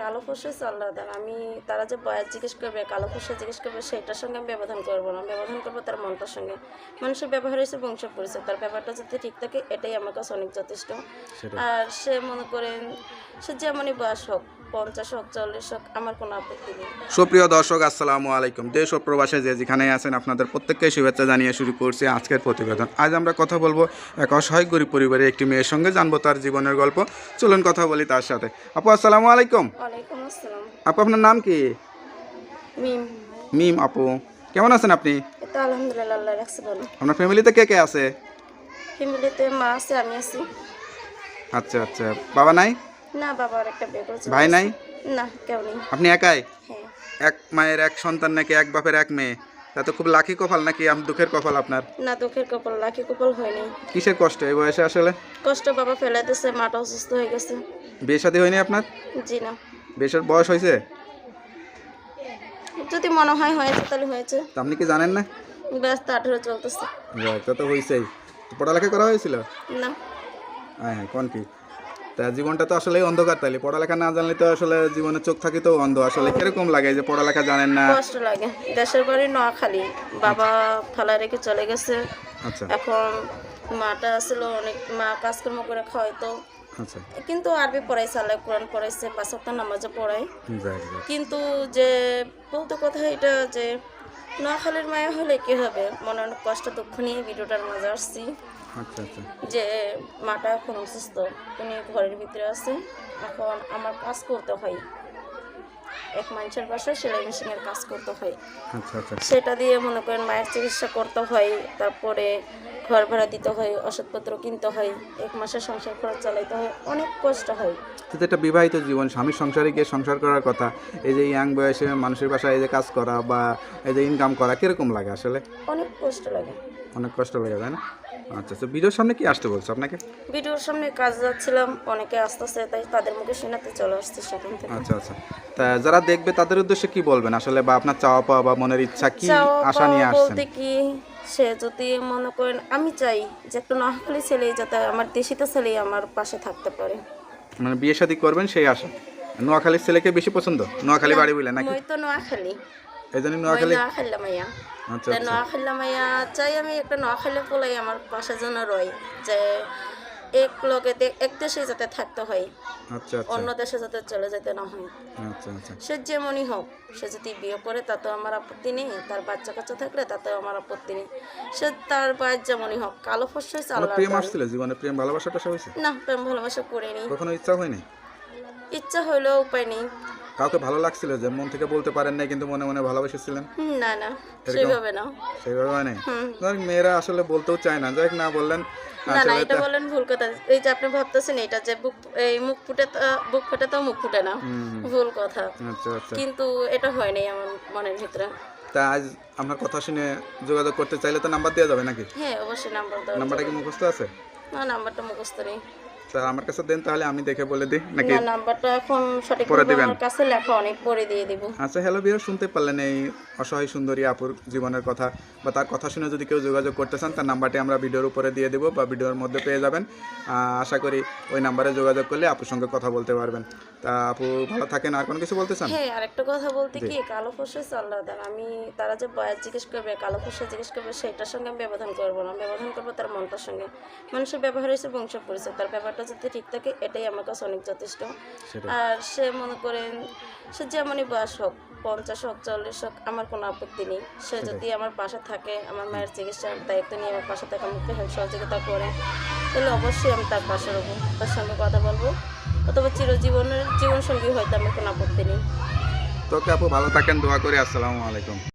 কালো ফসে আল্লাহ আমি তারা যে বয়স জিজ্ঞেস করবে কালো ফসে জিজ্ঞেস করবে সেটার সঙ্গে আমি ব্যবধান করবো না, ব্যবধান করবো তার মনটার সঙ্গে। মানুষের ব্যবহার হয়েছে বংশ পরিচয়, তার ব্যাপারটা যাতে ঠিক থাকে এটাই আমার কাছে অনেক যথেষ্ট। আর সে মনে করেন সে যেমনই বয়স হোক, 50 হোক 40 হোক, আমার কোনো আপত্তি নেই। সুপ্রিয় দর্শক, আসসালামু আলাইকুম। দেশ ও প্রবাসে যে যেখানে আছেন আপনাদের প্রত্যেককে শুভেচ্ছা জানিয়ে শুরু করছি আজকের প্রতিবেদন। আজ আমরা কথা বলবো এক অসহায় গরিব পরিবারের একটি মেয়ের সঙ্গে, জানবো তার জীবনের গল্প। চলুন কথা বলি তার সাথে। আপু আসসালামু আলাইকুম। ওয়ালাইকুম আসসালাম। আপু আপনার নাম কি? মিম। মিম আপু, কেমন আছেন আপনি? এটা আলহামদুলিল্লাহ, আল্লাহ রাখছে ভালো। আপনার ফ্যামিলিতে কে কে আছে? ফ্যামিলিতে মা আছে, আমি আছি। আচ্ছা আচ্ছা, বাবা নাই? না, বাবার একটা বিয়ে করেছে। ভাই নাই? না, কেউ নেই। আপনি একাই? হ্যাঁ। এক মায়ের এক সন্তান নাকি এক বাপের এক মেয়ে? তা তো খুব লাকি কপাল, নাকি দুঃখের কপাল আপনার? না, দুঃখের কপাল, লাকি কপাল হয়নি। কিসের কষ্ট এই বয়সে আসলে? কষ্ট বাবা ফেলে দিয়েছে, মাটা অসুস্থ হয়ে গেছে। বিয়ে শাদী হয়নি আপনার? জি না। বিয়ের বয়স হয়েছে? যদি মনে হয় হয়েছে তাহলে হয়েছে। তা আপনি কি জানেন না? ব্যস্ত 18 চলতেছে। তা তো হয়েছেই। পড়ালেখা করা হয়েছিল? না। হ্যাঁ হ্যাঁ, কোন কি? তা জীবনটা তো আসলে অন্ধকার, তাইলে পড়ালেখা না জানলে তো আসলে জীবনে চোখ থাকি তো অন্ধ। আসলে কিরকম লাগে যে পড়ালেখা জানেন না? কষ্ট লাগে। দেশের বাড়ি নোয়াখালী, বাবা ফালা রেখে চলে গেছে। আচ্ছা এখন মাটা ছিল অনেক, মা কাজকর্ম করে খাওয়াইতো। আচ্ছা, কিন্তু আরবি পড়াইছে, আল্লাহ কোরআন পড়াইছে, 5 ওয়াক্ত নামাজও পড়াই। যাক যাক। কিন্তু যে বলতে কথা এটা যে নোয়াখালীর মায়া হলে কি হবে, মনে অনেক কষ্ট দুঃখ নিয়ে ভিডিওটার মাঝে আসছি। আচ্ছা আচ্ছা যে মাটা এখন অসুস্থ, উনি ঘরের ভিতরে আছে। এখন আমার কাজ করতে হয়, এক মানুষের বাসায় সেলাই মেশিনের কাজ করতে হয়। আচ্ছা আচ্ছা। সেটা দিয়ে মনে করেন মায়ের চিকিৎসা করতে হয়, তারপরে ঘর ভাড়া দিতে হয়, ওষুধপত্র কিনতে হয়, 1 মাসের সংসার খরচ চালাইতে হয়, অনেক কষ্ট হয়। কিন্তু একটা বিবাহিত জীবন, স্বামীর সংসারে গিয়ে সংসার করার কথা, এই যে ইয়াং বয়সে মানুষের বাসায় এই যে কাজ করা বা এই যে ইনকাম করা কিরকম লাগে আসলে? অনেক কষ্ট লাগে। অনেক কষ্ট লাগে, তাই না? আচ্ছা আচ্ছা, ভিডিওর সামনে কি আসতে বলছো আপনাকে? ভিডিওর সামনে কাজ যাচ্ছিলাম, অনেকে আসতেছে, তাই তাদের মুখে শোনাতে চলে আসছে সেখান থেকে। আচ্ছা আচ্ছা, তা যারা দেখবে তাদের উদ্দেশ্যে কি বলবেন আসলে, বা আপনার চাওয়া পাওয়া বা মনের ইচ্ছা কি, আশা নিয়ে আসছেন? বলতে কি, সে যদি মনে করেন, আমি চাই যে একটা নোয়াখালী ছেলে যাতে আমার দেশিটা ছেলে আমার পাশে থাকতে পারে। মানে বিয়ে শাদী করবেন সেই আশা। নোয়াখালীর ছেলেকে বেশি পছন্দ? নোয়াখালী বাড়ি বলে নাকি? মই তো নোয়াখালী, এই জন্য নোয়াখালী। নোয়াখালী মাইয়া। আচ্ছা তাই আচ্ছা নোয়াখালী মাইয়া চাই আমি, একটা নোয়াখালী পোলাই আমার পাশে যেন রয়, যে এক লগে এক দেশে যাতে থাকতে হয়, আচ্ছা আচ্ছা অন্য দেশে যাতে চলে যেতে না হয়। আচ্ছা আচ্ছা। সে যেমনই হোক, সে যদি বিয়ে করে তাতেও আমার আপত্তি নেই, তার বাচ্চা কাচ্চা থাকলে তাতেও আমার আপত্তি নেই। সে তার বয়স যেমনই হোক, কালো ফসে হয়েছে আপনার আল্লাহ। প্রেম আসছিল জীবনে? প্রেম ভালোবাসা টাসা হয়েছে? না, প্রেম ভালোবাসা করিনি। কখনো ইচ্ছা হয়নি? ইচ্ছা হইলেও উপায় নেই। কাউকে ভালো লাগছিল যে মন থেকে বলতে পারেন নাই কিন্তু মনে মনে ভালোবেসেছিলেন? না না, সেইভাবে না। সেইভাবে হয় নাই? মেয়েরা আসলে বলতেও চায় না, যাই না বললেন। না না, এটা বলেন ভুল কথা। এই যে আপনি ভাবতেছেন এটা যে এই মুখ ফুটে বুক ফুটে তো মুখ ফুটে না, ভুল কথা। আচ্ছা আচ্ছা, কিন্তু এটা হয় নাই আমার মনের ভিতরে। তা আজ আপনার কথা শুনে যোগাযোগ করতে চাইলে তো নাম্বার দেওয়া যাবে নাকি? হ্যাঁ, অবশ্যই নাম্বার দাও। নাম্বারটা কি মুখস্থ আছে? না, নাম্বারটা মুখস্থ নেই। তা আমার কাছে দেন, তাহলে আমি দেখে বলে দিই নাকি? না, নাম্বারটা এখন সঠিক পরে দিবেন? আমার কাছে লেখা, অনেক পরে দিয়ে দিব। আচ্ছা, হ্যালো ভিউয়ার, শুনতে পারলেন এই অসহায় সুন্দরী আপুর জীবনের কথা, বা তার কথা শুনে যদি কেউ যোগাযোগ করতে চান তার নাম্বারটি আমরা ভিডিওর উপরে দিয়ে দেবো বা ভিডিওর মধ্যে পেয়ে যাবেন। আশা করি ওই নাম্বারে যোগাযোগ করলে আপুর সঙ্গে কথা বলতে পারবেন। তা আপু ভালো থাকেন, আর কোনো কিছু বলতে চান? হ্যাঁ, আরেকটা কথা বলতে কি, কালো ফসে আল্লাহ আমি তারা যে বয়স জিজ্ঞেস করবে কালো ফসে জিজ্ঞেস করবে সেটার সঙ্গে আমি ব্যবধান করবো না, ব্যবধান করবো তার মনটার সঙ্গে। মানুষের ব্যবহার হয়েছে বংশ পরিচয়, তার ব্যাপারটা যাতে ঠিক থাকে এটাই আমার কাছে অনেক যথেষ্ট। আর সে মনে করেন সে যেমনই বয়স হোক, 50 হোক 40 হোক, আমার কোনো আপত্তি নেই। সে যদি আমার পাশে থাকে, আমার মায়ের চিকিৎসার দায়িত্ব নিয়ে আমার পাশে থাকে, আমাকে হেল্প সহযোগিতা করে, তাহলে অবশ্যই আমি তার পাশে রবো, তার সঙ্গে কথা বলবো, অথবা চিরজীবনের জীবনসঙ্গী হয়তো আমার কোনো আপত্তি নেই। তোকে আপু ভালো থাকেন, দোয়া করি। আসসালামু আলাইকুম।